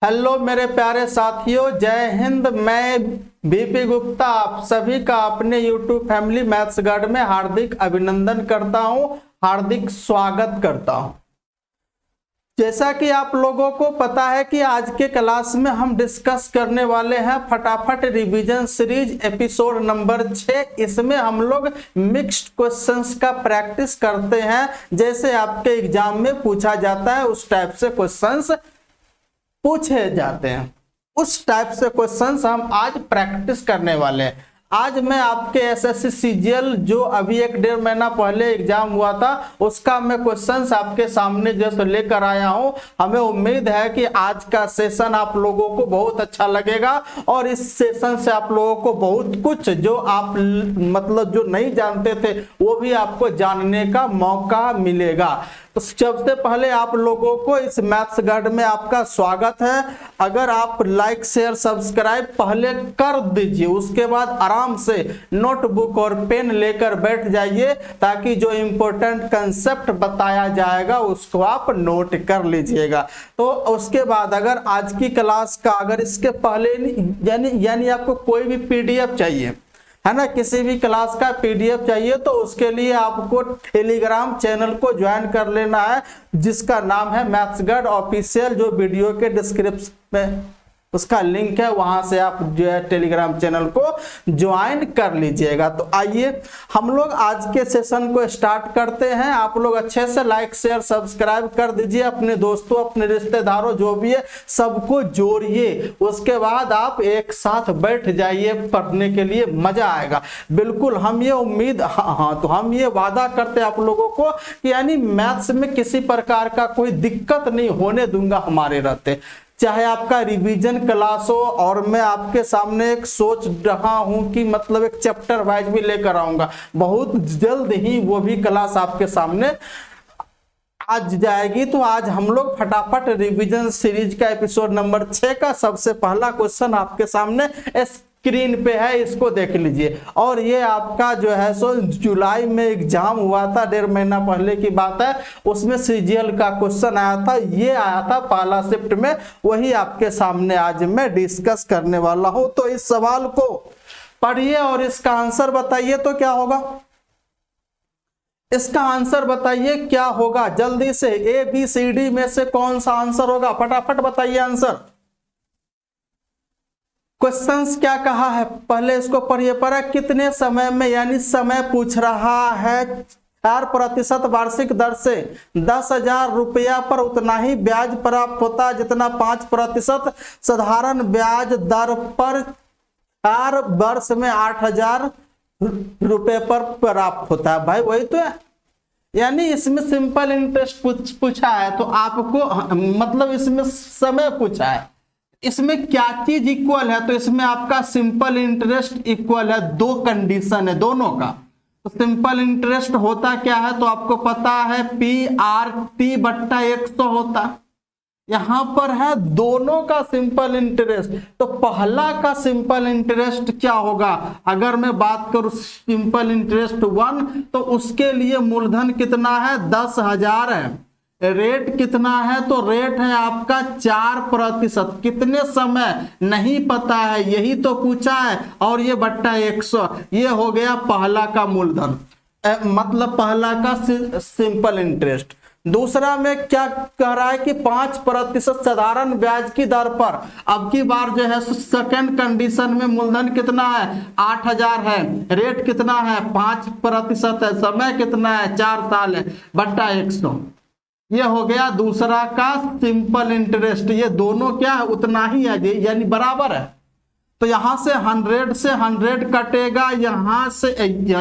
Hello मेरे प्यारे साथियों, जय हिंद। मैं बीपी गुप्ता आप सभी का अपने यूट्यूब फैमिली मैथ्स गाइड में हार्दिक अभिनंदन करता हूं, हार्दिक स्वागत करता हूं। जैसा कि आप लोगों को पता है कि आज के क्लास में हम डिस्कस करने वाले हैं फटाफट रिवीजन सीरीज एपिसोड नंबर 6। इसमें हम लोग मिक्स्ड क्वेश्चंस का प्रैक्टिस करते हैं। जैसे आपके एग्जाम में पूछा जाता है उस टाइप से क्वेश्चंस पूछे जाते हैं, उस टाइप से क्वेश्चंस हम आज प्रैक्टिस करने वाले हैं। आज मैं आपके एसएससी सीजीएल जो अभी 1-1.5 महीना पहले एग्जाम हुआ था उसका मैं क्वेश्चंस आपके सामने जैसे लेकर आया हूं। हमें उम्मीद है कि आज का सेशन आप लोगों को बहुत अच्छा लगेगा और इस सेशन से आप लोगों को बहुत कुछ जो आप मतलब जो नहीं जानते थे वो भी आपको जानने का मौका मिलेगा। तो सबसे पहले आप लोगों को इस मैथ्स गाइड में आपका स्वागत है। अगर आप लाइक शेयर सब्सक्राइब पहले कर दीजिए, उसके बाद आराम से नोटबुक और पेन लेकर बैठ जाइए ताकि जो इम्पोर्टेंट कंसेप्ट बताया जाएगा उसको आप नोट कर लीजिएगा। तो उसके बाद अगर आज की क्लास का अगर इसके पहले यानी आपको कोई भी पीडीएफ चाहिए है ना, किसी भी क्लास का पीडीएफ चाहिए तो उसके लिए आपको टेलीग्राम चैनल को ज्वाइन कर लेना है जिसका नाम है मैथ्स गाइड ऑफिशियल। जो वीडियो के डिस्क्रिप्शन में उसका लिंक है, वहां से आप जो है टेलीग्राम चैनल को ज्वाइन कर लीजिएगा। तो आइए हम लोग आज के सेशन को स्टार्ट करते हैं। आप लोग अच्छे से लाइक शेयर सब्सक्राइब कर दीजिए, अपने दोस्तों अपने रिश्तेदारों जो भी है सबको जोड़िए। उसके बाद आप एक साथ बैठ जाइए पढ़ने के लिए, मजा आएगा। बिल्कुल हम ये उम्मीद तो हम ये वादा करते हैं आप लोगों को कि यानी मैथ्स में किसी प्रकार का कोई दिक्कत नहीं होने दूंगा हमारे रहते, चाहे आपका रिवीजन क्लास हो। और मैं आपके सामने एक सोच रहा हूं कि मतलब एक चैप्टर वाइज भी लेकर आऊंगा, बहुत जल्द ही वो भी क्लास आपके सामने आज जाएगी। तो आज हम लोग फटाफट रिवीजन सीरीज का एपिसोड नंबर 6 का सबसे पहला क्वेश्चन आपके सामने स्क्रीन पे है, इसको देख लीजिए। और ये आपका जो है सो जुलाई में एग्जाम हुआ था, 1.5 महीना पहले की बात है। उसमें सीजीएल का क्वेश्चन आया था, ये आया था पहला शिफ्ट में, वही आपके सामने आज मैं डिस्कस करने वाला हूं। तो इस सवाल को पढ़िए और इसका आंसर बताइए तो क्या होगा। इसका आंसर बताइए क्या होगा जल्दी से। ए बी सी डी में से कौन सा आंसर होगा, फटाफट बताइए आंसर। क्वेश्चंस क्या कहा है पहले इसको पढ़िए। पर कितने समय में, यानी समय पूछ रहा है 4% वार्षिक दर से 10,000 रुपया पर उतना ही ब्याज प्राप्त होता है जितना 5% साधारण ब्याज दर पर 4 वर्ष में 8,000 रुपए पर प्राप्त होता है। भाई वही तो है, यानी इसमें सिंपल इंटरेस्ट पूछा है तो आपको मतलब इसमें समय पूछा है, इसमें क्या चीज इक्वल है। तो इसमें आपका सिंपल इंटरेस्ट इक्वल है, दो कंडीशन है दोनों का। तो सिंपल इंटरेस्ट होता क्या है तो आपको पता है PRT/100 होता है। यहां पर है दोनों का सिंपल इंटरेस्ट। तो पहला का सिंपल इंटरेस्ट क्या होगा, अगर मैं बात करूं सिंपल इंटरेस्ट 1 तो उसके लिए मूलधन कितना है 10,000 है। रेट कितना है तो रेट है आपका 4%। कितने समय नहीं पता है, यही तो पूछा है। और ये बट्टा 100, ये हो गया पहला का मूलधन, मतलब पहला का सिंपल इंटरेस्ट। दूसरा में क्या कह रहा है कि 5% साधारण ब्याज की दर पर। अब की बार जो है सेकंड कंडीशन में मूलधन कितना है 8,000 है, रेट कितना है 5% है, समय कितना है 4 साल है, बट्टा 100। ये हो गया दूसरा का सिंपल इंटरेस्ट। ये दोनों क्या है उतना ही है, यानी बराबर है। तो यहां से 100 से 100 कटेगा, यहां से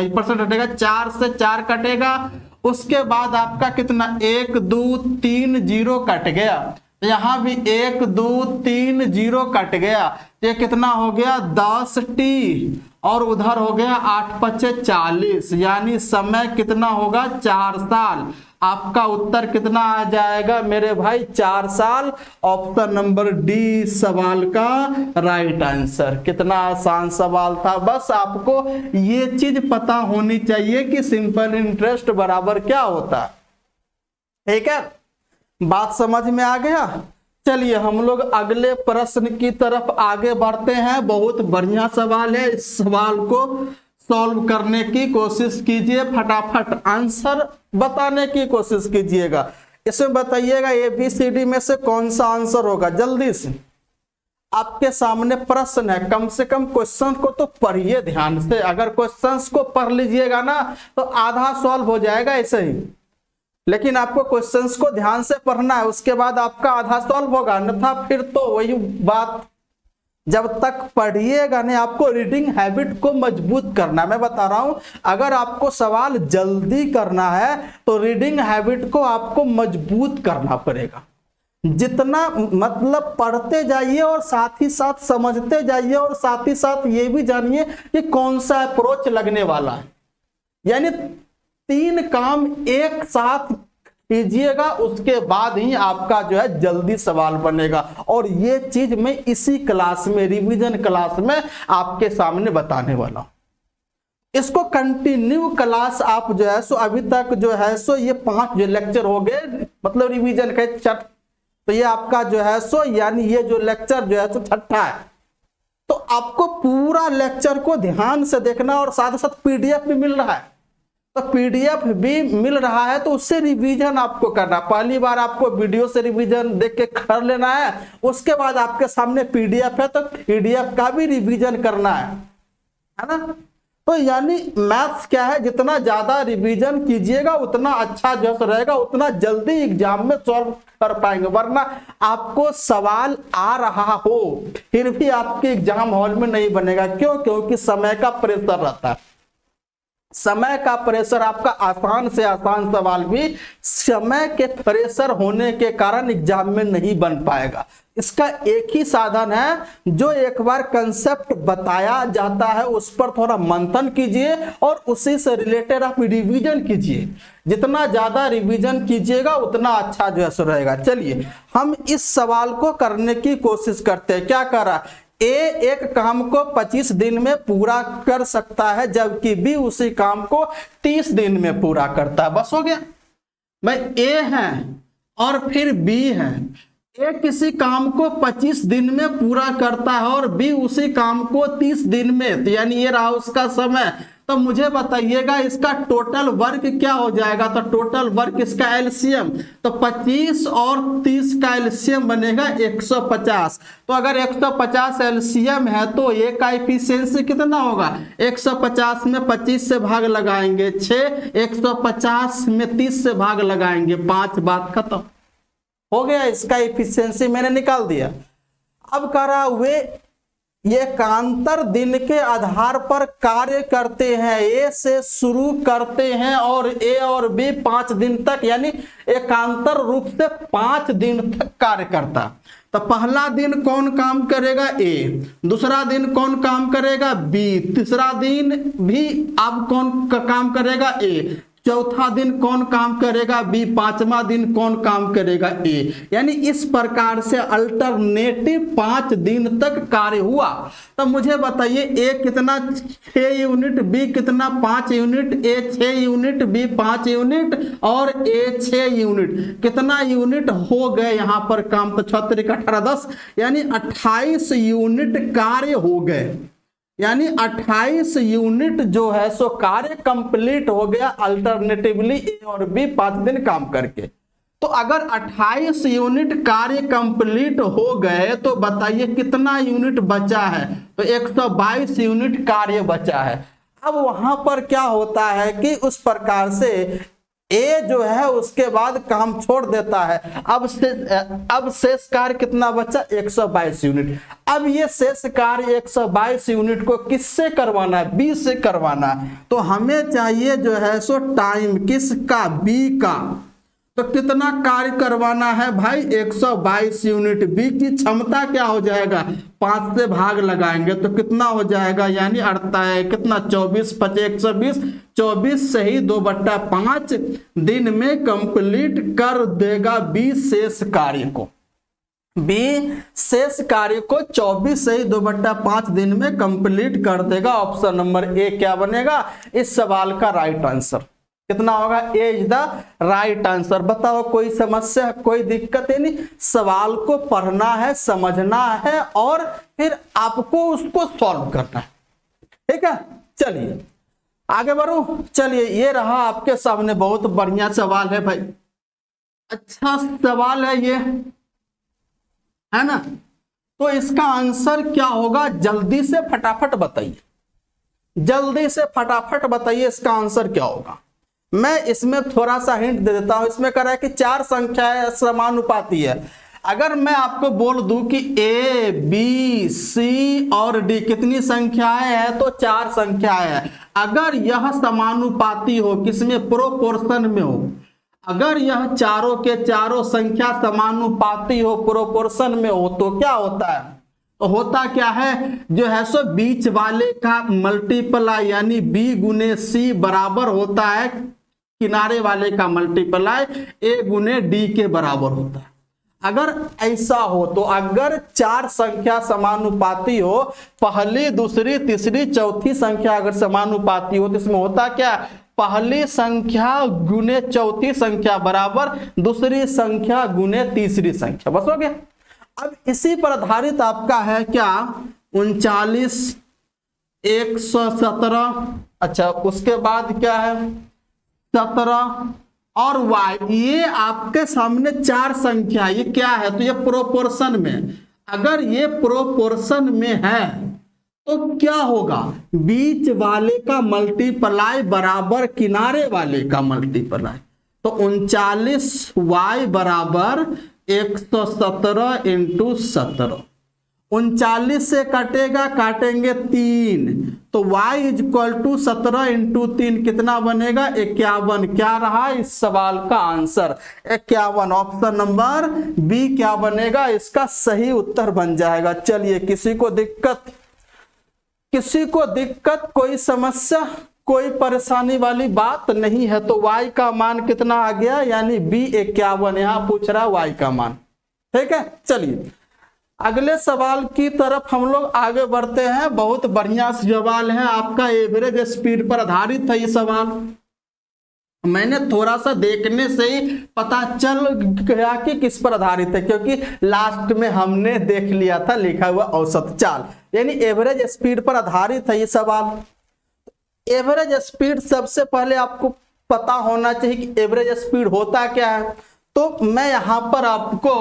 परसेंट कटेगा, 4 से 4 कटेगा। उसके बाद आपका कितना 1 2 3 0 कट गया, यहां भी 1 2 3 0 कट गया। ये कितना हो गया 10T और उधर हो गया 8×5 = 40, यानी समय कितना होगा 4 साल। आपका उत्तर कितना आ जाएगा मेरे भाई 4 साल। ऑप्शन नंबर डी सवाल का राइट आंसर। कितना आसान सवाल था, बस आपको ये चीज पता होनी चाहिए कि सिंपल इंटरेस्ट बराबर क्या होता है। ठीक है, बात समझ में आ गया। चलिए हम लोग अगले प्रश्न की तरफ आगे बढ़ते हैं। बहुत बढ़िया सवाल है, इस सवाल को सॉल्व करने की कोशिश कीजिए, फटाफट आंसर बताने की कोशिश कीजिएगा। इसमें बताइएगा ABCD में से कौन सा आंसर होगा, जल्दी से। आपके सामने प्रश्न है, कम से कम क्वेश्चन को तो पढ़िए ध्यान से। अगर क्वेश्चंस को पढ़ लीजिएगा ना तो आधा सॉल्व हो जाएगा ऐसे ही, लेकिन आपको क्वेश्चंस को ध्यान से पढ़ना है, उसके बाद आपका आधा सॉल्व होगा। अन्यथा फिर तो वही बात, जब तक पढ़िएगा नहीं, आपको रीडिंग हैबिट को मजबूत करना है। मैं बता रहा हूं, अगर आपको सवाल जल्दी करना है तो रीडिंग हैबिट को आपको मजबूत करना पड़ेगा। जितना मतलब पढ़ते जाइए और साथ ही साथ समझते जाइए, और साथ ही साथ ये भी जानिए कि कौन सा अप्रोच लगने वाला है। यानी 3 काम एक साथ कीजिएगा, उसके बाद ही आपका जो है जल्दी सवाल बनेगा। और ये चीज मैं इसी क्लास में, रिवीजन क्लास में आपके सामने बताने वाला हूं। इसको कंटिन्यू क्लास आप जो है सो अभी तक जो है सो ये 5 जो लेक्चर हो गए, मतलब रिवीजन के चट, तो ये आपका जो है सो यानी ये जो लेक्चर जो है सो 6ठा है। तो आपको पूरा लेक्चर को ध्यान से देखना, और साथ साथ PDF भी मिल रहा है, तो PDF भी मिल रहा है, तो उससे रिवीजन आपको करना। पहली बार आपको वीडियो से रिवीजन देख के कर लेना है, उसके बाद आपके सामने PDF है तो PDF का भी रिवीजन करना है ना। तो यानी मैथ्स क्या है, जितना ज्यादा रिवीजन कीजिएगा उतना अच्छा जो रहेगा, उतना जल्दी एग्जाम में सॉल्व कर पाएंगे। वरना आपको सवाल आ रहा हो फिर भी आपके एग्जाम हॉल में नहीं बनेगा। क्यों? क्योंकि समय का प्रेशर रहता है। समय का प्रेशर, आपका आसान से आसान सवाल भी समय के प्रेशर होने के कारण एग्जाम में नहीं बन पाएगा। इसका एक ही साधन है, जो एक बार कंसेप्ट बताया जाता है उस पर थोड़ा मंथन कीजिए और उसी से रिलेटेड आप रिवीजन कीजिए। जितना ज्यादा रिवीजन कीजिएगा उतना अच्छा जो है रहेगा। चलिए हम इस सवाल को करने की कोशिश करते हैं। क्या करा, A एक काम को 25 दिन में पूरा कर सकता है, जबकि B उसी काम को 30 दिन में पूरा करता है। बस हो गया। मैं A है और फिर B है। A किसी काम को 25 दिन में पूरा करता है और B उसी काम को 30 दिन में, तो यानी ये रहा उसका समय। तो मुझे बताइएगा इसका टोटल वर्क क्या हो जाएगा। तो टोटल वर्क इसका एलसीएम, तो 25 और 30 का एलसीएम बनेगा 150। तो अगर 150 एलसीएम है तो ये का एफिशिएंसी कितना होगा, 150 में 25 से भाग लगाएंगे 6, 150 में 30 से भाग लगाएंगे 5, बात खत्म हो गया। इसका एफिशिएंसी मैंने निकाल दिया। अब कह रहा वे एकांतर दिन के आधार पर कार्य करते हैं। ए से शुरू करते हैं और ए और बी 5 दिन तक, यानी एकांतर रूप से 5 दिन तक कार्य करता। तो पहला दिन कौन काम करेगा, ए। दूसरा दिन कौन काम करेगा, बी। तीसरा दिन भी अब कौन काम करेगा, ए। चौथा दिन कौन काम करेगा, बी। पांचवा दिन कौन काम करेगा, ए। यानी इस प्रकार से अल्टरनेटिव 5 दिन तक कार्य हुआ। तो मुझे बताइए ए कितना 6 यूनिट, बी कितना 5 यूनिट, ए 6 यूनिट, बी 5 यूनिट और ए 6 यूनिट। कितना यूनिट हो गए यहाँ पर काम, तो 6 × 18 10, यानी 28 यूनिट कार्य हो गए। यानी 28 यूनिट जो है सो कार्य कंप्लीट हो गया अल्टरनेटिवली ए और बी 5 दिन काम करके। तो अगर 28 यूनिट कार्य कंप्लीट हो गए तो बताइए कितना यूनिट बचा है, तो 122 यूनिट कार्य बचा है। अब वहां पर क्या होता है कि उस प्रकार से ए जो है उसके बाद काम छोड़ देता है। अब शेष कार्य कितना बचा, 122 यूनिट। अब ये शेष कार्य 122 यूनिट को किससे करवाना है, बी से करवाना है। तो हमें चाहिए जो है सो टाइम किसका, बी का। तो कितना कार्य करवाना है भाई, 122 यूनिट। बी की क्षमता क्या हो जाएगा, 5 से भाग लगाएंगे तो कितना हो जाएगा, यानी कितना 24 × 5 = 120, 24 से ही 2/5 दिन में कंप्लीट कर देगा बी शेष कार्य को। बी शेष कार्य को 24 से ही 2/5 दिन में कंप्लीट कर देगा। ऑप्शन नंबर ए क्या बनेगा इस सवाल का राइट आंसर। कितना होगा? ए इज द राइट आंसर। बताओ कोई समस्या, कोई दिक्कत है? नहीं, सवाल को पढ़ना है, समझना है और फिर आपको उसको सॉल्व करना है। ठीक है, चलिए आगे बढ़ो। चलिए, ये रहा आपके सामने, बहुत बढ़िया सवाल है भाई, अच्छा सवाल है ये, है ना? तो इसका आंसर क्या होगा? जल्दी से फटाफट बताइए, जल्दी से फटाफट बताइए इसका आंसर क्या होगा। मैं इसमें थोड़ा सा हिंट दे देता हूं। इसमें कह रहा है कि 4 संख्याएं समानुपाती है। अगर मैं आपको बोल दूं कि ए बी सी और डी कितनी संख्याएं हैं, तो 4 संख्याएं हैं। अगर यह समानुपाती हो, किसमें? प्रोपोर्शन में हो। अगर यह चारों के चारों संख्या समानुपाती हो, प्रोपोर्शन में हो, तो क्या होता है? तो होता क्या है, जो है सो बीच वाले का मल्टीप्लाई यानी बी गुने सी बराबर होता है किनारे वाले का मल्टीप्लाई ए गुने डी के बराबर होता है। अगर ऐसा हो तो, अगर 4 संख्या समानुपाती हो, पहली दूसरी तीसरी चौथी संख्या अगर समानुपाती हो, तो इसमें होता क्या? पहली संख्या गुने चौथी संख्या बराबर दूसरी संख्या गुने तीसरी संख्या। बस हो गया। अब इसी पर आधारित आपका है क्या? 39 117, अच्छा उसके बाद क्या है? 17 और y, ये आपके सामने 4 संख्या, ये क्या है? तो ये प्रोपोर्शन में। अगर ये प्रोपोर्शन में है तो क्या होगा? बीच वाले का मल्टीप्लाई बराबर किनारे वाले का मल्टीप्लाई। तो 39y बराबर 117 इंटू 17। 39 से कटेगा, काटेंगे 3, तो y is equal to 17 into 3 कितना बनेगा? 51। क्या रहा इस सवाल का आंसर? 51। ऑप्शन नंबर बी क्या बनेगा? इसका सही उत्तर बन जाएगा। चलिए, किसी को दिक्कत, किसी को दिक्कत, कोई समस्या, कोई परेशानी वाली बात नहीं है? तो y का मान कितना आ गया? यानी b 51। यहां पूछ रहा है y का मान। ठीक है, चलिए अगले सवाल की तरफ हम लोग आगे बढ़ते हैं। बहुत बढ़िया सवाल है आपका, एवरेज स्पीड पर आधारित है ये सवाल। मैंने थोड़ा सा देखने से ही पता चल गया कि किस पर आधारित है, क्योंकि लास्ट में हमने देख लिया था लिखा हुआ औसत चाल, यानी एवरेज स्पीड पर आधारित है ये सवाल। एवरेज स्पीड, सबसे पहले आपको पता होना चाहिए कि एवरेज स्पीड होता क्या है। तो मैं यहां पर आपको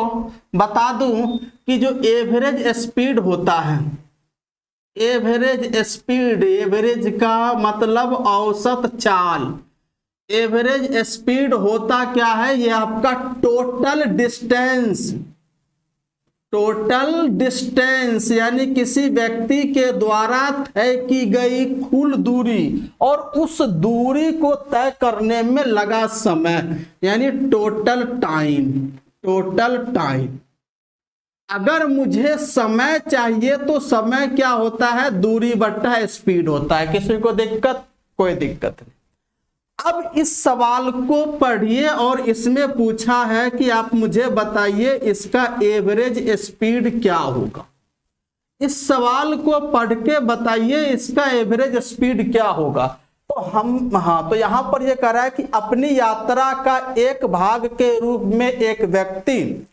बता दूं कि जो एवरेज स्पीड होता है, एवरेज स्पीड, एवरेज का मतलब औसत चाल। एवरेज स्पीड होता क्या है? ये आपका टोटल डिस्टेंस, टोटल डिस्टेंस यानी किसी व्यक्ति के द्वारा तय की गई कुल दूरी और उस दूरी को तय करने में लगा समय, यानी टोटल टाइम। Total time. अगर मुझे समय चाहिए तो समय क्या होता है? दूरी बट्टा स्पीड होता है। किसी को दिक्कत? कोई दिक्कत नहीं। अब इस सवाल को पढ़िए और इसमें पूछा है कि आप मुझे बताइए इसका एवरेज स्पीड क्या होगा। इस सवाल को पढ़ के बताइए इसका एवरेज स्पीड क्या होगा। तो हम तो यहां पर यह कह रहा है कि अपनी यात्रा का एक भाग के रूप में एक व्यक्ति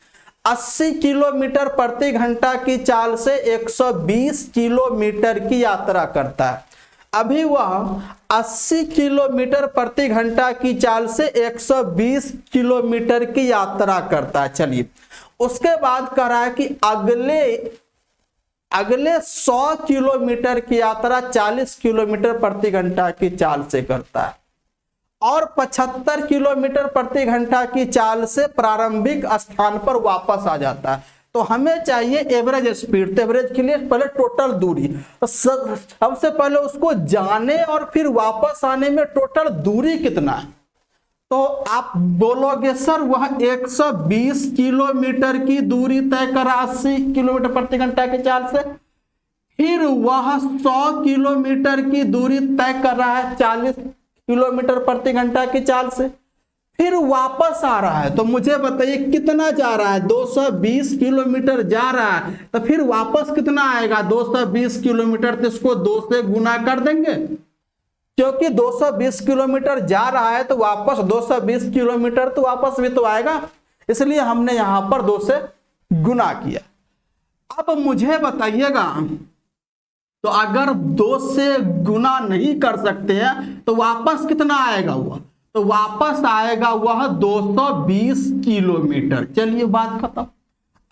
80 किलोमीटर प्रति घंटा की चाल से 120 किलोमीटर की यात्रा करता है। अभी वह 80 किलोमीटर प्रति घंटा की चाल से 120 किलोमीटर की यात्रा करता है। चलिए, उसके बाद कह रहा है कि अगले 100 किलोमीटर की यात्रा 40 किलोमीटर प्रति घंटा की चाल से करता है और 75 किलोमीटर प्रति घंटा की चाल से प्रारंभिक स्थान पर वापस आ जाता है। तो हमें चाहिए एवरेज स्पीड। तो एवरेज के लिए पहले टोटल दूरी, तो सबसे पहले उसको जाने और फिर वापस आने में टोटल दूरी कितना है। तो आप बोलोगे सर वह 120 किलोमीटर की दूरी तय करा 80 किलोमीटर प्रति घंटा की चाल से, फिर वह 100 किलोमीटर की दूरी तय कर रहा है 40 किलोमीटर प्रति घंटा की चाल से, फिर वापस आ रहा है। तो मुझे बताइए कितना जा रहा है? 220 किलोमीटर जा रहा है, तो फिर वापस कितना आएगा? 220 किलोमीटर। तो इसको 2 से गुना कर देंगे, क्योंकि 220 किलोमीटर जा रहा है तो वापस 220 किलोमीटर तो वापस भी तो आएगा, इसलिए हमने यहां पर 2 से गुना किया। अब मुझे बताइएगा, तो अगर 2 से गुना नहीं कर सकते हैं तो वापस कितना आएगा वह, तो वापस आएगा वह 220 किलोमीटर। चलिए बात खत्म।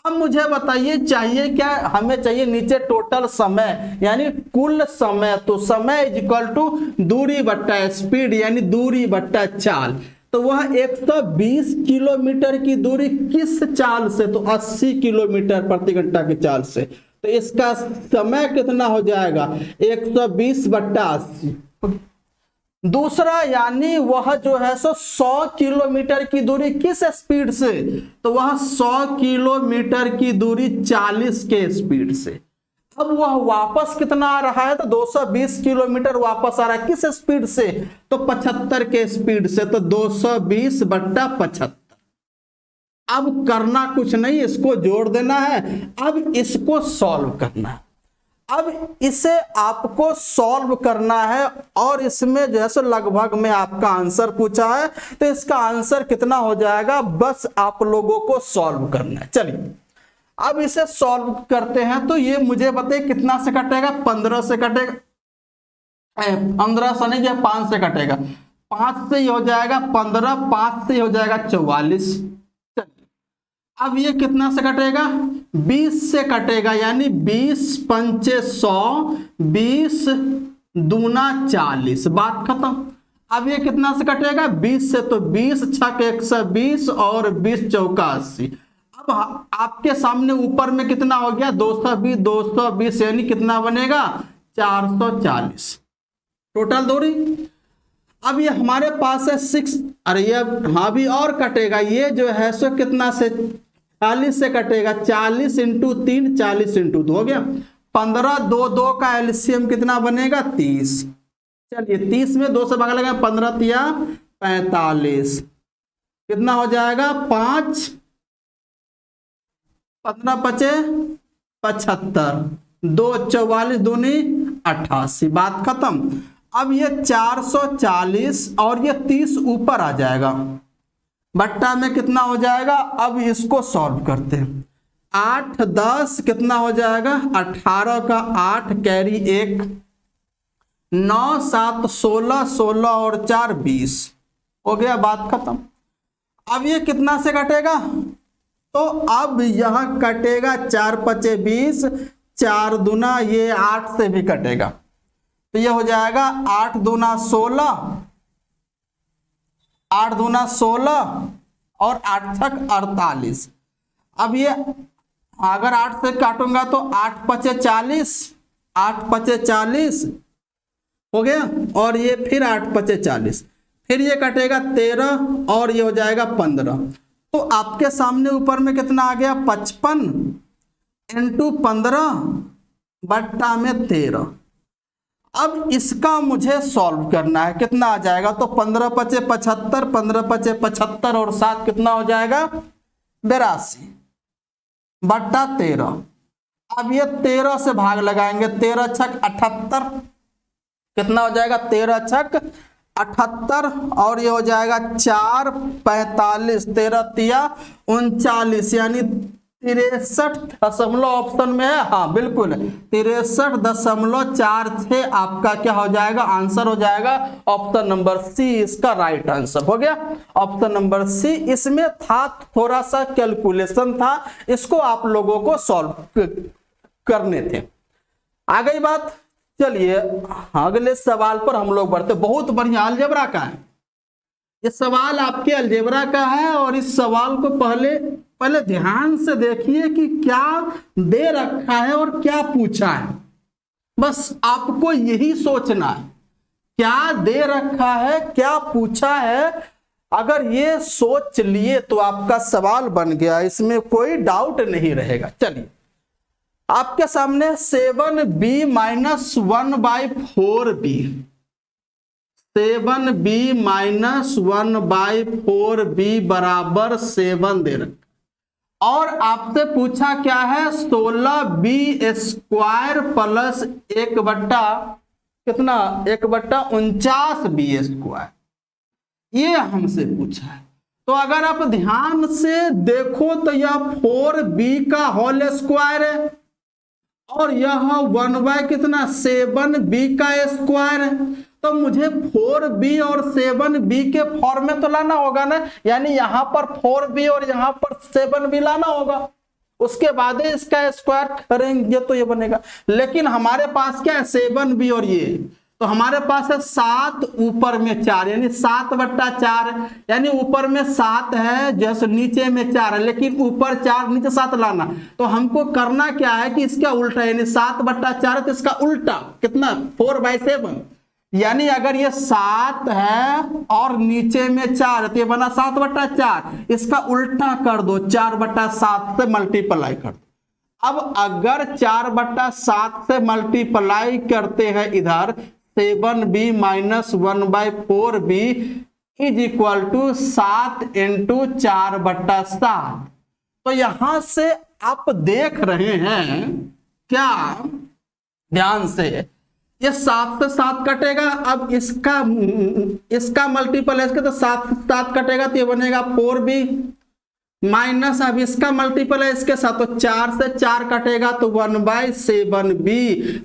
अब मुझे बताइए चाहिए क्या, हमें चाहिए नीचे टोटल समय यानी कुल समय। तो समय इज इक्वल टू दूरी बट्टा स्पीड यानी दूरी बट्टा चाल। तो वह 120 किलोमीटर की दूरी किस चाल से, तो 80 किलोमीटर प्रति घंटा की चाल से। तो इसका समय कितना हो जाएगा 120/80। दूसरा यानी वह जो है सो 100 किलोमीटर की दूरी किस स्पीड से, तो वह 100 किलोमीटर की दूरी 40 के स्पीड से। अब वह वापस कितना आ रहा है, तो 220 किलोमीटर वापस आ रहा है किस स्पीड से, तो 75 के स्पीड से। तो 220/75। अब करना कुछ नहीं, इसको जोड़ देना है, अब इसको सॉल्व करना है। अब इसे आपको सॉल्व करना है और इसमें जैसे लगभग में आपका आंसर पूछा है, तो इसका आंसर कितना हो जाएगा, बस आप लोगों को सॉल्व करना है। चलिए अब इसे सॉल्व करते हैं। तो ये मुझे बताइए कितना से कटेगा, 15 से कटेगा, 15 से नहीं, 5 से कटेगा, 5 से ही हो जाएगा 15, 5 से हो जाएगा 44। अब ये कितना से कटेगा, 20 से कटेगा, यानी 20 पंचे 100, 20 दूना 40, बात खत्म। अब ये कितना से कटेगा, 20 से, तो 20 छक 120 और 20 चौका 80। अब आपके सामने ऊपर में कितना हो गया, 220 यानी कितना बनेगा 440 टोटल दूरी। अब ये हमारे पास है 6, अरे ये हाँ भी और कटेगा, ये जो है सो कितना से 40 से कटेगा, 40 × 3 40 × 2 हो गया 15, 2 का एलसीएम कितना बनेगा 30। चलिए 30 में 2 से भाग लगा, 15 तिया 45, कितना हो जाएगा 5, 15 पचे 75, 2 44 दूनी 88, बात खत्म। अब ये 440 और ये 30 ऊपर आ जाएगा, बट्टा में कितना हो जाएगा। अब इसको सॉल्व करते हैं, 8 10 कितना हो जाएगा, 18 का 8 कैरी 1, 9 7 16, 16 और 4 20 हो गया, बात खत्म। अब ये कितना से कटेगा, तो अब यह कटेगा 4 पचे 20, 4 दूना ये 8 से भी कटेगा, तो ये हो जाएगा 8 दूना 16, 8 दूना 16 और 8 छक 48। अब ये अगर 8 से काटूंगा तो 8 पचे 40, 8 पचे 40 हो गया, और ये फिर 8 पचे 40, फिर ये कटेगा 13 और ये हो जाएगा 15। तो आपके सामने ऊपर में कितना आ गया 55 × 15 बट्टा में 13। अब इसका मुझे सॉल्व करना है, कितना आ जाएगा, तो 15 पचे 75, 15 पचे 75 और 7 कितना हो जाएगा 82 बट्टा 13। अब ये 13 से भाग लगाएंगे, 13 छक 78, कितना हो जाएगा 13 छक 78 और ये हो जाएगा 4 45, 13 तिया 39, यानी 63 ऑप्शन में है, हाँ बिल्कुल 63.46 आपका क्या हो जाएगा, आंसर हो जाएगा ऑप्शन नंबर सी, इसका राइट आंसर हो गया ऑप्शन नंबर सी। इसमें था थोड़ा सा कैलकुलेशन था, इसको आप लोगों को सॉल्व करने थे। आ गई बात। चलिए अगले सवाल पर हम लोग बढ़ते। बहुत बढ़िया, अलजेब्रा का है ये सवाल, आपके अलजेब्रा का है, और इस सवाल को पहले ध्यान से देखिए कि क्या दे रखा है और क्या पूछा है। बस आपको यही सोचना है, क्या दे रखा है क्या पूछा है। अगर ये सोच लिए तो आपका सवाल बन गया, इसमें कोई डाउट नहीं रहेगा। चलिए आपके सामने 7b - 1/4b, 7b - 1/4b बराबर 7 दे रखा, और आपसे पूछा क्या है 16b² + 1/, कितना 1/49b², ये हमसे पूछा है। तो अगर आप ध्यान से देखो तो यह 4b का होल स्क्वायर है और यह 1/7b का स्क्वायर है। तो मुझे 4b और 7b के फॉर्म में तो लाना होगा ना, यानी यहां पर 4b और यहां पर 7b लाना होगा, उसके बाद इसका स्क्वायर करेंगे तो ये बनेगा। लेकिन हमारे पास क्या है 7b और ये, तो हमारे पास है 7 ऊपर में 4 यानी 7/4, यानी ऊपर में 7 है जैसे नीचे में 4 है, लेकिन ऊपर 4 नीचे 7 लाना। तो हमको करना क्या है कि इसका उल्टा, यानी 7/4 तो इसका उल्टा कितना 4/7, यानी अगर ये 7 है और नीचे में 4 है तो ये बना 7/4, इसका उल्टा कर दो 4/7 से मल्टीप्लाई कर दो। अब अगर 4/7 से मल्टीप्लाई करते हैं इधर 7b - 1/4b is equal to 7 × 4/7। तो यहां से आप देख रहे हैं क्या, ध्यान से, ये 7 से 7 कटेगा। अब इसका मल्टीपल है इसके, तो 7 से 7 कटेगा तो ये बनेगा 4b माइनस, अब इसका मल्टीपल है इसके साथ, तो 4 से 4 कटेगा तो 1/7b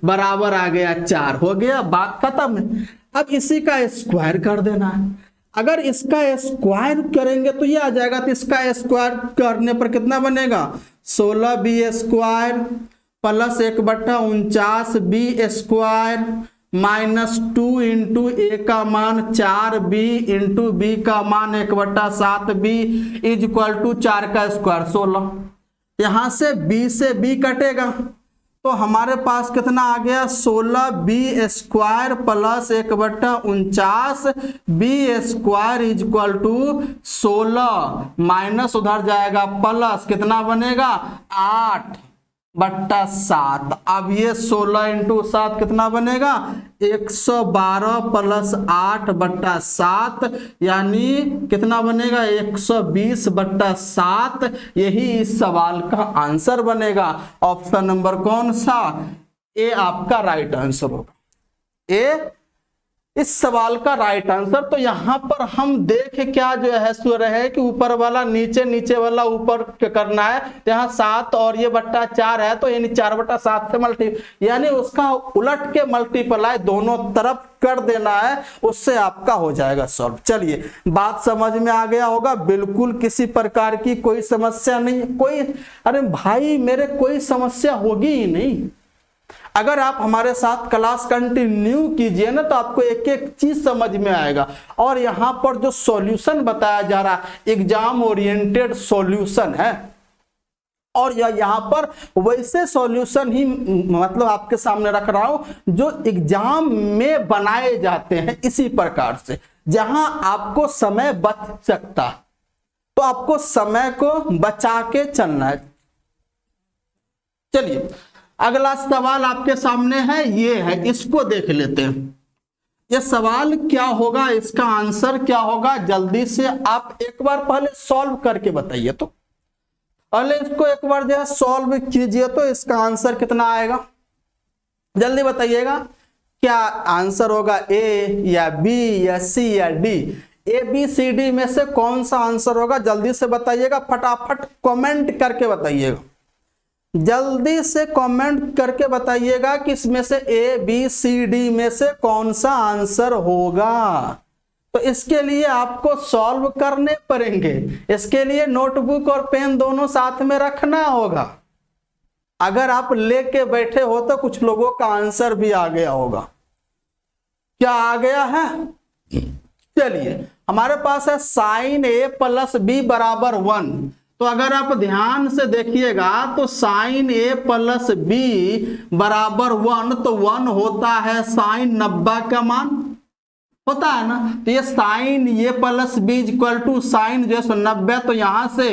बराबर आ गया 4, हो गया, बात खत्म। अब इसी का स्क्वायर कर देना है। अगर इसका स्क्वायर करेंगे तो ये आ जाएगा, तो इसका स्क्वायर करने पर कितना बनेगा 16b² plus 1/49b² minus 2 × a का मान 4b × b का मान 1/7b इज इक्वल टू 4 का स्क्वायर 16। यहां से b से b कटेगा तो हमारे पास कितना आ गया 16b² plus 1/49b² is equal to 16 minus उधर जाएगा प्लस, कितना बनेगा 8/7। अब ये 16 × 7 कितना बनेगा 112 प्लस 8/7 यानी कितना बनेगा 120/7। यही इस सवाल का आंसर बनेगा। ऑप्शन नंबर कौन सा, ए आपका राइट आंसर होगा, ए इस सवाल का राइट आंसर। तो यहां पर हम देख क्या जो है सो रहे कि ऊपर वाला नीचे, नीचे वाला ऊपर करना है। यहाँ 7 और ये /4 है तो यानी 4/7 से मल्टीप्लाई, यानी उसका उलट के मल्टीप्लाई दोनों तरफ कर देना है, उससे आपका हो जाएगा सॉल्व। चलिए बात समझ में आ गया होगा, बिल्कुल किसी प्रकार की कोई समस्या नहीं, कोई अरे भाई मेरे कोई समस्या होगी ही नहीं। अगर आप हमारे साथ क्लास कंटिन्यू कीजिए ना तो आपको एक एक चीज समझ में आएगा। और यहां पर जो सॉल्यूशन बताया जा रहा है एग्जाम ओरिएंटेड सॉल्यूशन है, और यहां पर वैसे सॉल्यूशन ही मतलब आपके सामने रख रहा हूं जो एग्जाम में बनाए जाते हैं इसी प्रकार से, जहां आपको समय बच सकता है तो आपको समय को बचा के चलना है। चलिए अगला सवाल आपके सामने है, ये है, इसको देख लेते हैं। ये सवाल क्या होगा, इसका आंसर क्या होगा, जल्दी से आप एक बार पहले सॉल्व करके बताइए। तो पहले इसको एक बार जो है सॉल्व कीजिए तो इसका आंसर कितना आएगा, जल्दी बताइएगा। क्या आंसर होगा ए या बी या सी या D? A B C D में से कौन सा आंसर होगा, जल्दी से बताइएगा, फटाफट कमेंट करके बताइएगा, जल्दी से कमेंट करके बताइएगा कि इसमें से ए बी सी डी में से कौन सा आंसर होगा। तो इसके लिए आपको सॉल्व करने पड़ेंगे, इसके लिए नोटबुक और पेन दोनों साथ में रखना होगा। अगर आप लेके बैठे हो तो कुछ लोगों का आंसर भी आ गया होगा। क्या आ गया है, चलिए हमारे पास है sin a + b = 1। तो अगर आप ध्यान से देखिएगा तो sin a + b = 1, तो 1 होता है sin 90 का मान, होता है ना। तो ये sin a + b = sin जो 90, तो यहां से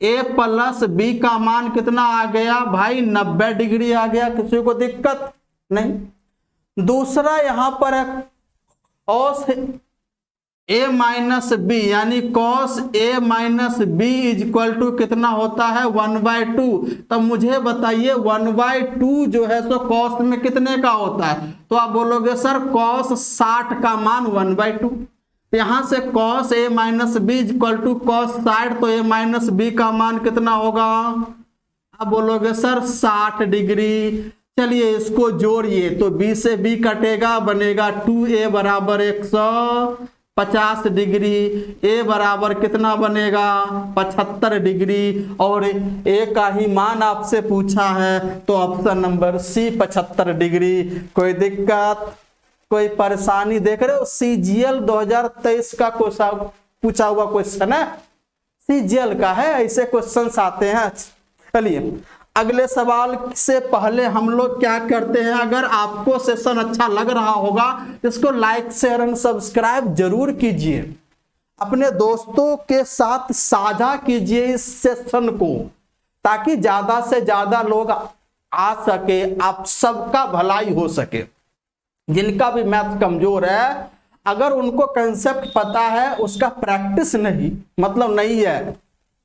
a + b का मान कितना आ गया भाई 90 डिग्री आ गया, किसी को दिक्कत नहीं। दूसरा यहां पर है cos a माइनस बी यानी cos a minus b is equal to कितना होता है 1/2। तब मुझे बताइए 1/2 जो है सो कॉस में कितने का होता है? तो आप बोलोगे सर कॉस 60 का मान 1/2। यहां से cos a minus b is equal to cos 60, तो a माइनस बी का मान कितना होगा? आप बोलोगे सर 60 डिग्री। चलिए इसको जोड़िए, तो b से b कटेगा, बनेगा 2a बराबर 150 डिग्री। a बराबर कितना बनेगा? 75 डिग्री। और a का ही मान आपसे पूछा है, तो ऑप्शन नंबर सी 75 डिग्री। कोई दिक्कत, कोई परेशानी देख रहे हो? CGL 2023 का क्वेश्चन पूछा हुआ क्वेश्चन है, CGL का है, ऐसे क्वेश्चंस आते हैं। चलिए अगले सवाल से पहले हम लोग क्या करते हैं, अगर आपको सेशन अच्छा लग रहा होगा इसको लाइक शेयर एंड सब्सक्राइब जरूर कीजिए, अपने दोस्तों के साथ साझा कीजिए इस सेशन को, ताकि ज्यादा से ज्यादा लोग आ सके, आप सबका भलाई हो सके। जिनका भी मैथ कमजोर है, अगर उनको कंसेप्ट पता है, उसका प्रैक्टिस नहीं है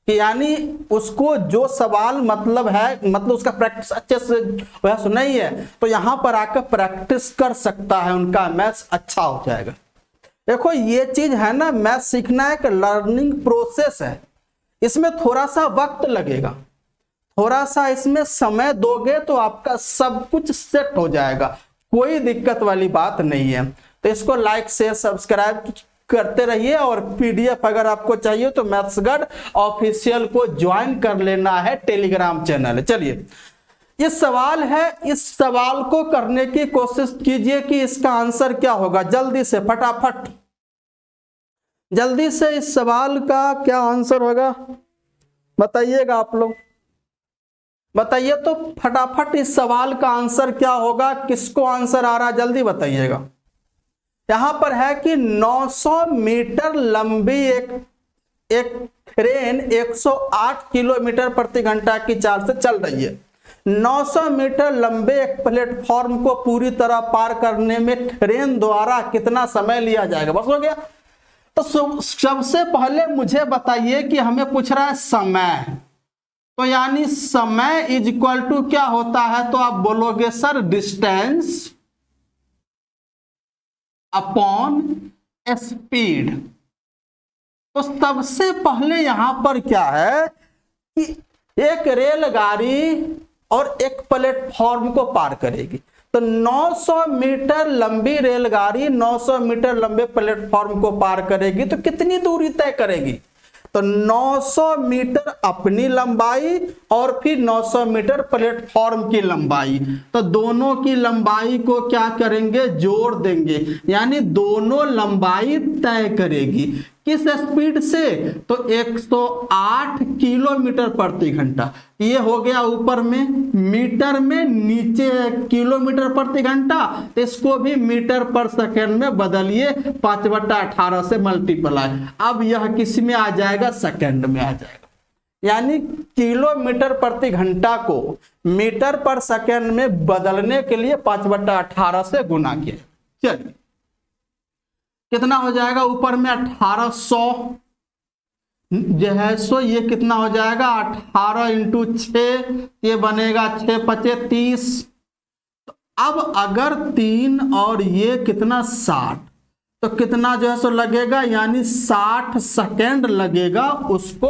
कि यानी उसको जो सवाल मतलब है, मतलब उसका प्रैक्टिस अच्छे से वैसा नहीं है, तो यहां पर आकर प्रैक्टिस कर सकता है, उनका मैथ्स अच्छा हो जाएगा। देखो ये चीज है ना, मैथ सीखना एक लर्निंग प्रोसेस है, इसमें थोड़ा सा वक्त लगेगा, थोड़ा सा इसमें समय दोगे तो आपका सब कुछ सेट हो जाएगा, कोई दिक्कत वाली बात नहीं है। तो इसको लाइक शेयर सब्सक्राइब करते रहिए, और पीडीएफ अगर आपको चाहिए तो मैथ्सगढ़ ऑफिशियल को ज्वाइन कर लेना है, टेलीग्राम चैनल है। चलिए ये सवाल है, इस सवाल को करने की कोशिश कीजिए कि इसका आंसर क्या होगा। जल्दी से फटाफट, जल्दी से इस सवाल का क्या आंसर होगा बताइएगा, आप लोग बताइए तो फटाफट, इस सवाल का आंसर क्या होगा, किसको आंसर आ रहा जल्दी बताइएगा। यहां पर है कि 900 मीटर लंबी एक ट्रेन 108 किलोमीटर प्रति घंटा की चाल से चल रही है। 900 मीटर लंबे एक प्लेटफॉर्म को पूरी तरह पार करने में ट्रेन द्वारा कितना समय लिया जाएगा? बस हो गया। तो सबसे पहले मुझे बताइए कि हमें पूछ रहा है समय, तो यानी समय इज इक्वल टू क्या होता है? तो आप बोलोगे सर डिस्टेंस अपॉन स्पीड। तो सबसे पहले यहां पर क्या है कि एक रेलगाड़ी और एक प्लेटफॉर्म को पार करेगी, तो 900 मीटर लंबी रेलगाड़ी 900 मीटर लंबे प्लेटफॉर्म को पार करेगी, तो कितनी दूरी तय करेगी? तो 900 मीटर अपनी लंबाई और फिर 900 मीटर प्लेटफॉर्म की लंबाई, तो दोनों की लंबाई को क्या करेंगे? जोड़ देंगे, यानी दोनों लंबाई तय करेगी। किस स्पीड से? तो 108 किलोमीटर प्रति घंटा। ये हो गया ऊपर में मीटर में, नीचे किलोमीटर प्रति घंटा, तो इसको भी मीटर पर सेकेंड में बदलिए, 5/18 से मल्टीप्लाई। अब यह किस में आ जाएगा? सेकेंड में आ जाएगा, यानी किलोमीटर प्रति घंटा को मीटर पर सेकेंड में बदलने के लिए 5/18 से गुना किया। चलिए कितना हो जाएगा? ऊपर में 1800 जो है सो ये कितना हो जाएगा? 18 इंटू 6, ये बनेगा 6×5 30। तो अब अगर 3 और ये कितना 60, तो कितना जो है सो लगेगा? यानी 60 सेकेंड लगेगा उसको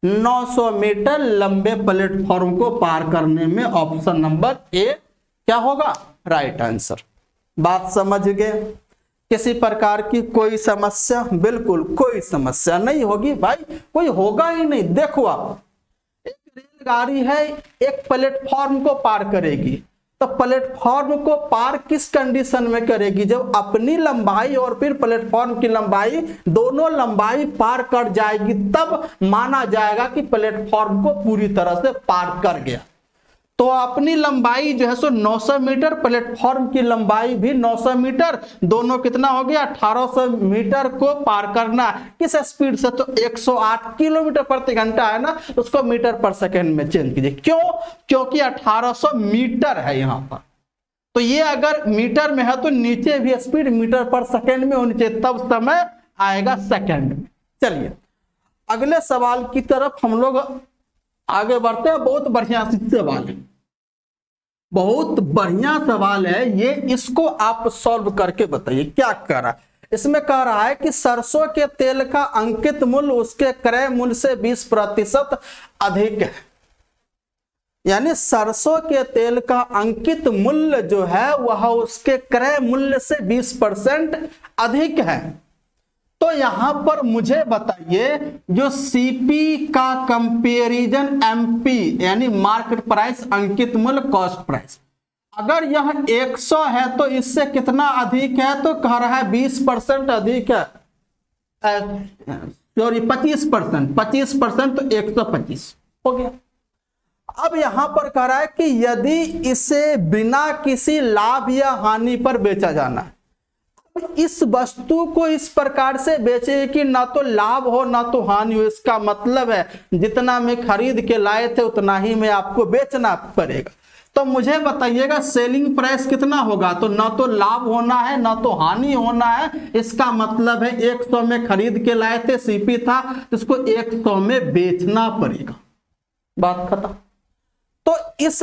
900 मीटर लंबे प्लेटफॉर्म को पार करने में। ऑप्शन नंबर ए क्या होगा? Right answer. बात समझ गए? किसी प्रकार की कोई समस्या? बिल्कुल कोई समस्या नहीं होगी भाई, कोई होगा ही नहीं। देखो आप, एक रेलगाड़ी है, एक प्लेटफॉर्म को पार करेगी, तो प्लेटफॉर्म को पार किस कंडीशन में करेगी? जब अपनी लंबाई और फिर प्लेटफॉर्म की लंबाई दोनों लंबाई पार कर जाएगी, तब माना जाएगा कि प्लेटफॉर्म को पूरी तरह से पार कर गया। तो अपनी लंबाई जो है सो 900 मीटर, प्लेटफॉर्म की लंबाई भी 900 मीटर, दोनों कितना हो गया? 1800 मीटर को पार करना। किस स्पीड से? तो 108 किलोमीटर प्रति घंटा है ना, उसको मीटर पर सेकेंड में चेंज कीजिए। क्यों? क्योंकि 1800 मीटर है यहां पर, तो ये अगर मीटर में है तो नीचे भी स्पीड मीटर पर सेकेंड में होनी चाहिए, तब समय आएगा सेकंड में। चलिए अगले सवाल की तरफ हम लोग आगे बढ़ते हैं। बहुत बढ़िया सवाल है, बहुत बढ़िया सवाल है ये। इसको आप सॉल्व करके बताइए क्या कह रहा है। इसमें कह रहा है कि सरसों के तेल का अंकित मूल्य उसके क्रय मूल्य से 20% अधिक है। यानी सरसों के तेल का अंकित मूल्य जो है वह उसके क्रय मूल्य से 20% अधिक है। तो यहां पर मुझे बताइए जो सीपी का कंपैरिजन एमपी यानी मार्केट प्राइस अंकित मूल्य कॉस्ट प्राइस, अगर यह 100 है तो इससे कितना अधिक है, तो कह रहा है 20% अधिक है, सॉरी 25%, 25% तो 125 हो गया। अब यहां पर कह रहा है कि यदि इसे बिना किसी लाभ या हानि पर बेचा जाना है, इस वस्तु को इस प्रकार से बेचे कि ना तो लाभ हो ना तो हानि हो। इसका मतलब है जितना में खरीद के लाए थे उतना ही में आपको बेचना पड़ेगा। तो मुझे बताइएगा सेलिंग प्राइस कितना होगा, तो ना तो लाभ होना है ना तो हानि होना है। इसका मतलब है 100 में खरीद के लाए थे, सीपी था, तो इसको 100 में बेचना पड़ेगा। बात खत्म। तो इस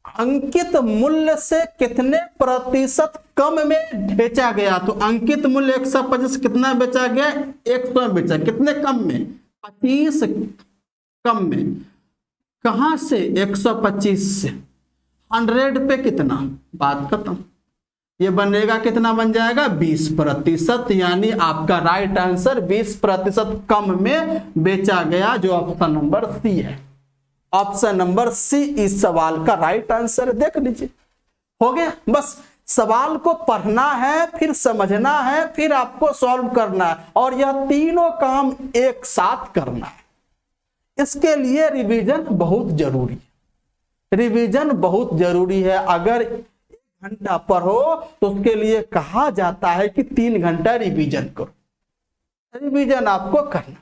अंकित मूल्य से कितने प्रतिशत कम में बेचा गया, तो अंकित मूल्य 125 कितना बेचा गया, 100 में बेचा। कितने कम में, 25 कम में। कहां से, 125 से 100 पे कितना, बात खत्म। ये बनेगा कितना बन जाएगा, 20%। यानी आपका राइट आंसर 20% कम में बेचा गया, जो ऑप्शन नंबर सी है। ऑप्शन नंबर सी इस सवाल का राइट आंसर। देख लीजिए हो गया। बस सवाल को पढ़ना है, फिर समझना है, फिर आपको सॉल्व करना है, और यह तीनों काम एक साथ करना है। इसके लिए रिवीजन बहुत जरूरी है। रिवीजन बहुत जरूरी है। अगर 1 घंटा पढ़ो तो उसके लिए कहा जाता है कि 3 घंटा रिवीजन करो। रिवीजन आपको करना।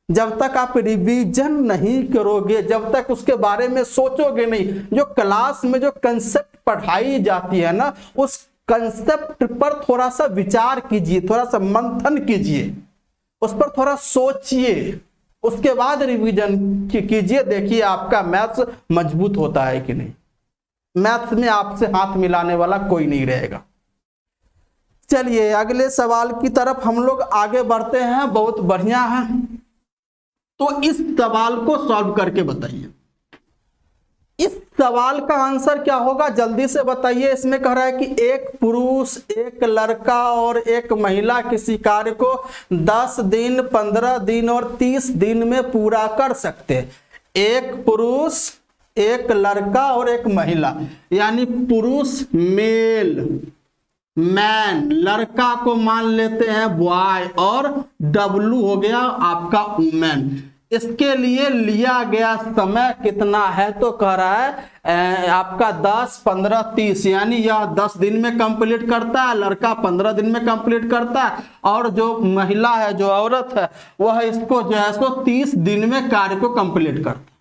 जब तक आप रिवीजन नहीं करोगे, जब तक उसके बारे में सोचोगे नहीं, जो क्लास में जो कंसेप्ट पढ़ाई जाती है ना, उस कंसेप्ट पर थोड़ा सा विचार कीजिए, थोड़ा सा मंथन कीजिए, उस पर थोड़ा सोचिए, उसके बाद रिवीजन कीजिए। देखिए आपका मैथ्स मजबूत होता है कि नहीं। मैथ्स में आपसे हाथ मिलाने वाला कोई नहीं रहेगा। चलिए अगले सवाल की तरफ हम लोग आगे बढ़ते हैं। बहुत बढ़िया है। तो इस सवाल को सॉल्व करके बताइए। इस सवाल का आंसर क्या होगा, जल्दी से बताइए। इसमें कह रहा है कि एक पुरुष, एक लड़का और एक महिला किसी कार्य को 10 दिन, 15 दिन और 30 दिन में पूरा कर सकते हैं। एक पुरुष, एक लड़का और एक महिला, यानी पुरुष मेल, मैन, लड़का को मान लेते हैं बॉय, और डब्लू हो गया आपका वुमेन। इसके लिए लिया गया समय कितना है, तो कह रहा है आपका 10, 15, 30, यानी यह 10 दिन में कंप्लीट करता है, लड़का 15 दिन में कंप्लीट करता है, और जो महिला है, जो औरत है, वह इसको जो है सो 30 दिन में कार्य को कंप्लीट करता है।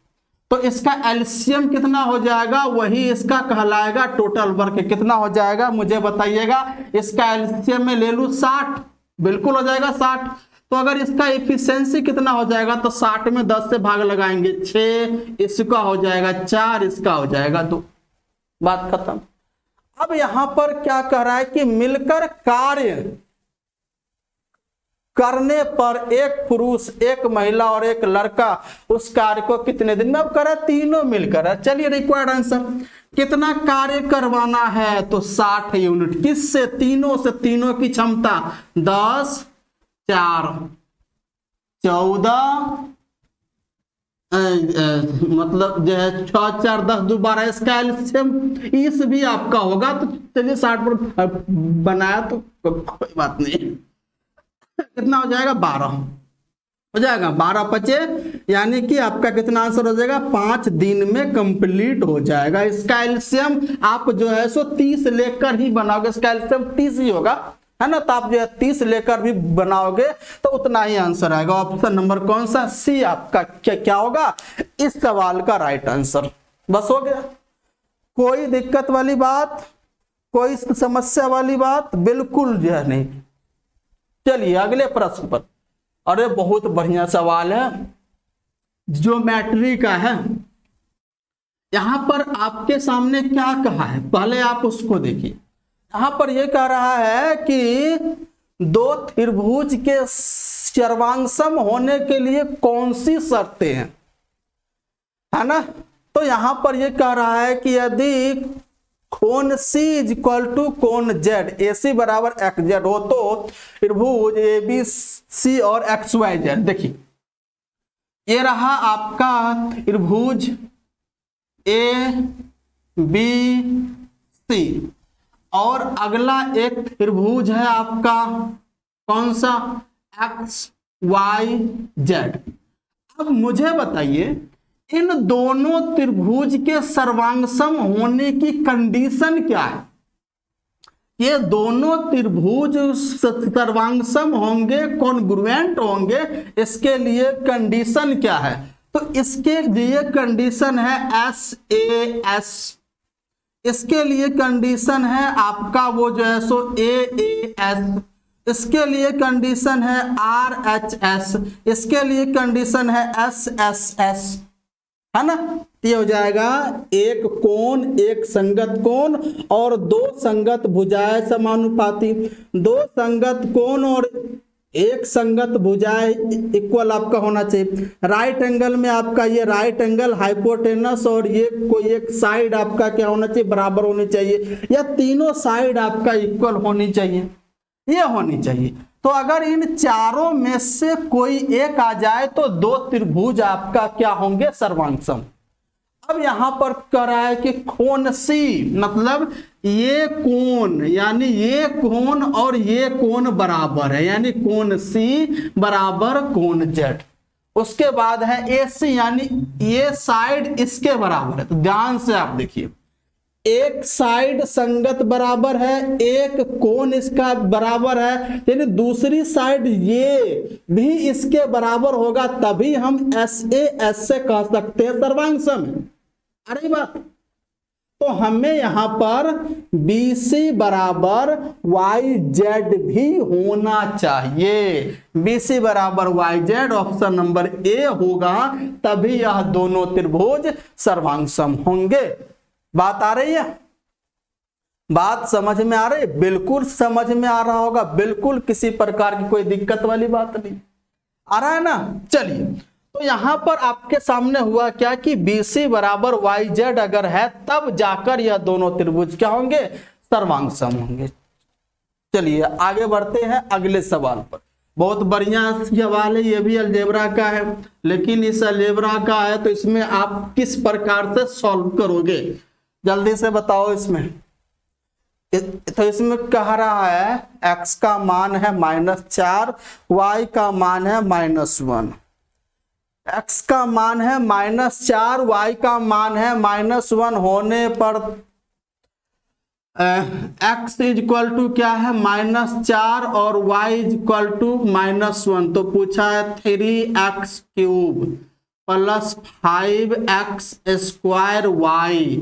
तो इसका एलसीएम कितना हो जाएगा, वही इसका कहलाएगा टोटल वर्क। कितना हो जाएगा मुझे बताइएगा। इसका एलसीएम में ले लूं 60, बिल्कुल हो जाएगा 60। तो अगर इसका एफिशिएंसी कितना हो जाएगा, तो 60 में 10 से भाग लगाएंगे 6, इसका हो जाएगा 4, इसका हो जाएगा 2। बात खत्म। अब यहां पर क्या कह रहा है कि मिलकर कार्य करने पर एक पुरुष, एक महिला और एक लड़का उस कार्य को कितने दिन में, अब करे तीनों मिलकर है। चलिए रिक्वायर्ड आंसर कितना कार्य करवाना है, तो 60 यूनिट। किससे, तीनों से। तीनों की क्षमता 10, 4, 14, मतलब जो है 6, 4, 10, 2, 12। इसका एलसीएम इस भी आपका होगा। तो चलिए 60 पर बनाया तो कोई बात नहीं। कितना हो जाएगा, 12 हो जाएगा। 12 बचे, यानी कि आपका कितना आंसर हो जाएगा, 5 दिन में कंप्लीट हो जाएगा। इसका एलसीएम आप जो है सो 30 लेकर ही बनाओगे। इसका एलसीएम 30 ही होगा, है ना। तो आप जो है 30 लेकर भी बनाओगे तो उतना ही आंसर आएगा। ऑप्शन नंबर कौन सा, सी आपका क्या होगा इस सवाल का राइट आंसर। बस हो गया। कोई दिक्कत वाली बात, कोई समस्या वाली बात बिल्कुल जो है नहीं। चलिए 1 चलिए अगले प्रश्न पर। अरे बहुत बढ़िया सवाल है, ज्योमेट्री का है। यहां पर आपके सामने क्या कहा है, पहले आप उसको देखिए। यहां पर यह कह रहा है कि दो त्रिभुज के सर्वांगसम होने के लिए कौन सी शर्तें हैं, है ना। तो यहां पर यह कह रहा है कि यदि कोण C इज इक्वल टू कोण Z, AC बराबर XZ हो तो त्रिभुज ABC और XYZ, देखिए ये रहा आपका त्रिभुज ABC और अगला एक त्रिभुज है आपका कौन सा, XYZ। अब मुझे बताइए इन दोनों त्रिभुज के सर्वांगसम होने की कंडीशन क्या है। ये दोनों त्रिभुज सर्वांगसम होंगे, कॉन्ग्रुएंट होंगे, इसके लिए कंडीशन क्या है। तो इसके लिए कंडीशन है SAS, इसके लिए कंडीशन है आपका वो जो है सो AAS, इसके लिए कंडीशन है RHS, इसके लिए कंडीशन है SSS, है ना। ये हो जाएगा एक कोण, एक संगत कोण और दो संगत भुजाएं समानुपाती। दो संगत कोण और एक संगत भुजाएं इक्वल आपका होना चाहिए। राइट एंगल में आपका ये राइट एंगल हाइपोटेनस और ये कोई एक साइड आपका क्या होना चाहिए, बराबर होनी चाहिए, या तीनों साइड आपका इक्वल होनी चाहिए, ये होनी चाहिए। तो अगर इन चारों में से कोई एक आ जाए तो दो त्रिभुज आपका क्या होंगे, सर्वांगसम। अब यहां पर कह रहा है कि कोण C मतलब ये कोण, यानी ये कोण और ये कोण बराबर है, यानी कोण C बराबर कोण Z। उसके बाद है AC यानी ये साइड इसके बराबर है। तो ध्यान से आप देखिए, एक साइड संगत बराबर है, एक कोण इसका बराबर है, यानी दूसरी साइड ये भी इसके बराबर होगा, तभी हम SAS से कह सकते हैं सर्वांगसम है। अरे बात तो हमें यहां पर BC बराबर YZ भी होना चाहिए। BC बराबर YZ ऑप्शन नंबर A होगा, तभी यह दोनों त्रिभुज सर्वांगसम होंगे। बात आ रही है, बात समझ में आ रही है, बिल्कुल समझ में आ रहा होगा, बिल्कुल किसी प्रकार की कोई दिक्कत वाली बात नहीं आ रहा है ना। चलिए तो यहां पर आपके सामने हुआ क्या कि BC बराबर YZ अगर है तब जाकर यह दोनों त्रिभुज क्या होंगे, सर्वांगसम होंगे। चलिए आगे बढ़ते हैं अगले सवाल पर। बहुत बढ़िया सवाल है, ये भी अलजेब्रा का है, लेकिन इस अलजेब्रा का है तो इसमें आप किस प्रकार से सॉल्व करोगे, जल्दी से बताओ। इसमें तो इसमें कह रहा है x का मान है -4, y का मान है -1। x का मान है -4, y का मान है -1 होने पर x इज इक्वल टू क्या है, -4 और y इज इक्वल टू -1। तो पूछा है 3x cube plus 5x square y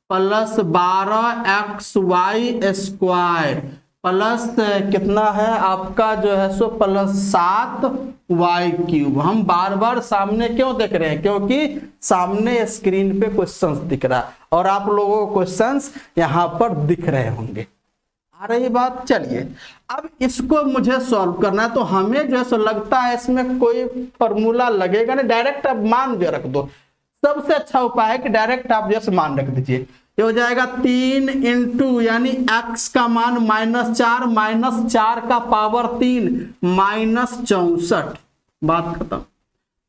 plus 12xy square plus कितना है आपका जो है सो प्लस 7y क्यूब। हम बार बार सामने क्यों देख रहे हैं, क्योंकि सामने स्क्रीन पे क्वेश्चंस दिख रहा है और आप लोगों को क्वेश्चंस यहां पर दिख रहे होंगे। आ रही बात। चलिए अब इसको मुझे सॉल्व करना है, तो हमें जो है सो लगता है इसमें कोई फॉर्मूला लगेगा नहीं, डायरेक्ट आप मान जो रख दो। सबसे अच्छा उपाय है कि डायरेक्ट आप जैसे मान रख दीजिए। ये हो जाएगा 3 इंटू यानी x का मान -4, -4 का पावर 3 -64, बात खत्म,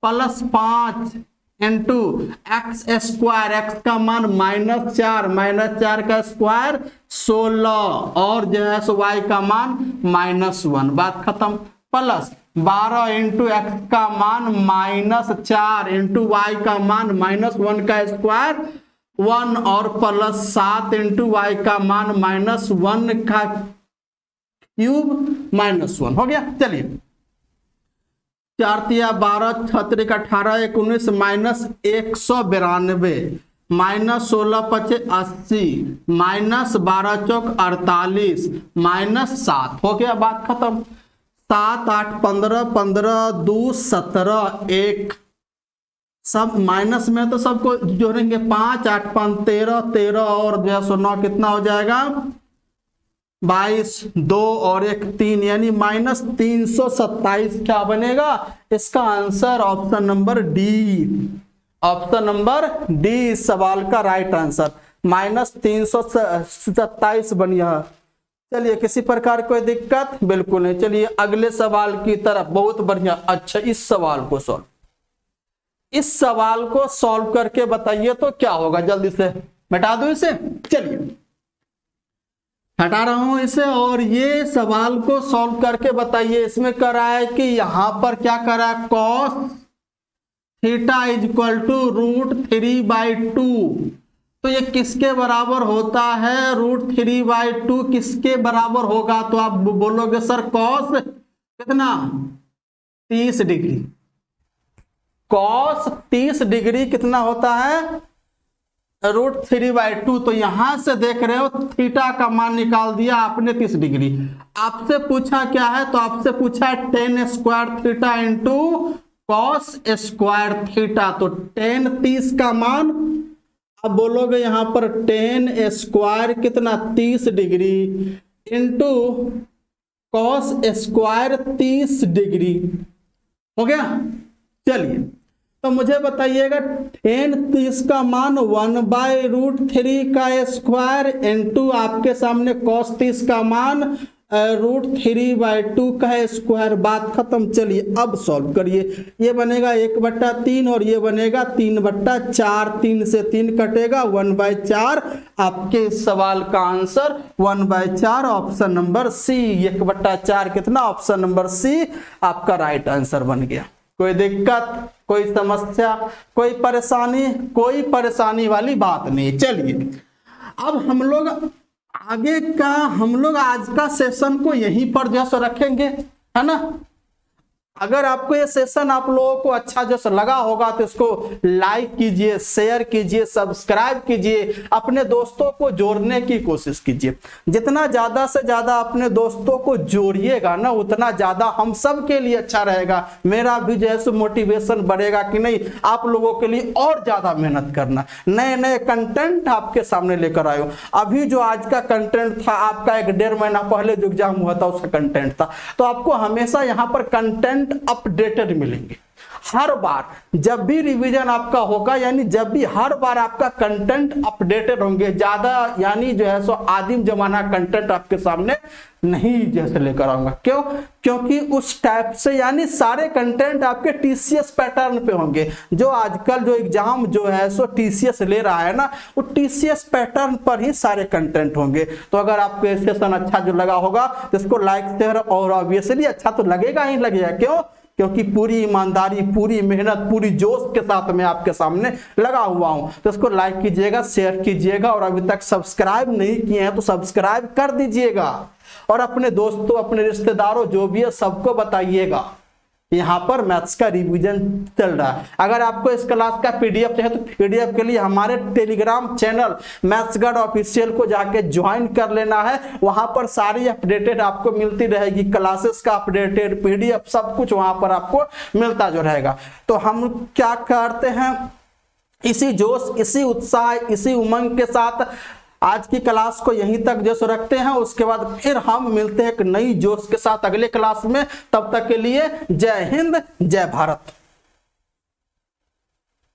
plus 5 into x square, x का मान -4, -4 का स्क्वायर 16 और जो है सो y का मान -1, बात खत्म, प्लस 12 इंटू एक्स का मान -4 इंटू वाई का मान -1 का स्क्वायर 1 और प्लस 7 इंटू वाई का मान -1 का क्यूब -1 हो गया। चलिए 4 तिया 12, 6 तिया 18, 19 -192 -16 पचे 80 -12 चौक 48 -7 हो गया, बात खत्म। 7 8 15, 15 2 17, 1 सब माइनस में तो सबको जोड़ेंगे। 5 8 5 13, 13 और 9 कितना हो जाएगा 22, 2 और 1 3, यानी -327 क्या बनेगा इसका answer option number D. Option number D इस सवाल का राइट आंसर -327 बन गया। चलिए किसी प्रकार कोई दिक्कत बिल्कुल नहीं। चलिए अगले सवाल की तरफ। बहुत बढ़िया। अच्छा इस सवाल को सॉल्व करके बताइए तो क्या होगा। जल्दी से मिटा दो इसे। चलिए हटा रहा हूं इसे और ये सवाल को सॉल्व करके बताइए। इसमें कह रहा है कि यहां पर क्या कर रहा है cos theta is equal to √3/2। तो ये किसके बराबर होता है √3/2 किसके बराबर होगा। तो आप बोलोगे सर cos कितना 30 डिग्री। cos 30 डिग्री कितना होता है √3/2। तो यहां से देख रहे हो थीटा का मान निकाल दिया आपने 30 डिग्री। आपसे पूछा क्या है तो आपसे पूछा है tan square theta into cos square theta. तो tan 30 का मान अब बोलोगे यहां पर tan स्क्वायर कितना 30 degree into cos square 30 degree हो गया। चलिए तो मुझे बताइएगा tan 30 का मान 1/√3 का स्क्वायर इंटू आपके सामने cos 30 का मान √3/2 का स्क्वायर। बात खत्म। चलिए अब सॉल्व करिए। ये बनेगा 1/3 और ये बनेगा 3/4। 3 से 3 कटेगा 1/4। आपके सवाल का आंसर 1/4 ऑप्शन नंबर सी। 1/4 कितना ऑप्शन नंबर सी आपका राइट आंसर बन गया। कोई दिक्कत कोई समस्या कोई परेशानी वाली बात नहीं। चलिए अब हम लोग आज का सेशन को यहीं पर जैसे रखेंगे है ना। अगर आपको ये सेशन आप लोगों को अच्छा जैसे लगा होगा तो इसको लाइक कीजिए, शेयर कीजिए, सब्सक्राइब कीजिए, अपने दोस्तों को जोड़ने की कोशिश कीजिए। जितना ज्यादा से ज्यादा अपने दोस्तों को जोड़िएगा ना उतना ज्यादा हम सब के लिए अच्छा रहेगा। मेरा भी जैसे मोटिवेशन बढ़ेगा कि नहीं आप लोगों के लिए और ज्यादा मेहनत करना, नए नए कंटेंट आपके सामने लेकर आयो। अभी जो आज का कंटेंट था आपका 1-1.5 महीना पहले जो एग्जाम हुआ था उसका कंटेंट था। तो आपको हमेशा यहाँ पर कंटेंट अपडेटेड मिलेंगे। हर बार जब भी रिवीजन आपका होगा यानी जब भी हर बार आपका कंटेंट अपडेटेड होंगे। ज्यादा यानी जो है सो आदिम जमाना कंटेंट आपके सामने नहीं जैसे लेकर आऊंगा। क्यों? क्योंकि उस टाइप से यानी सारे कंटेंट आपके टीसीएस पैटर्न पे होंगे। जो आजकल जो एग्जाम जो है सो टीसीएस ले रहा है ना वो टीसीएस पैटर्न पर ही सारे कंटेंट होंगे। तो अगर आपको ये सेशन अच्छा जो लगा होगा तो इसको लाइक शेयर और ऑब्वियसली अच्छा तो लगेगा ही लगेगा। क्यों? क्योंकि पूरी ईमानदारी पूरी मेहनत पूरी जोश के साथ मैं आपके सामने लगा हुआ हूं। तो इसको लाइक कीजिएगा शेयर कीजिएगा और अभी तक सब्सक्राइब नहीं किए हैं तो सब्सक्राइब कर दीजिएगा और अपने दोस्तों अपने रिश्तेदारों जो भी है सबको बताइएगा यहाँ पर मैथ्स का रिवीजन चल रहा है। अगर आपको इस क्लास का पीडीएफ चाहिए तो पीडीएफ के लिए हमारे Telegram channel maths guard official को जाके ज्वाइन कर लेना है। वहां पर सारी अपडेटेड आपको मिलती रहेगी। क्लासेस का अपडेटेड पीडीएफ सब कुछ वहां पर आपको मिलता जो रहेगा। तो हम क्या करते हैं इसी जोश इसी उत्साह इसी उमंग के साथ आज की क्लास को यहीं तक जो रखते हैं। उसके बाद फिर हम मिलते हैं एक नई जोश के साथ अगले क्लास में। तब तक के लिए जय हिंद जय भारत।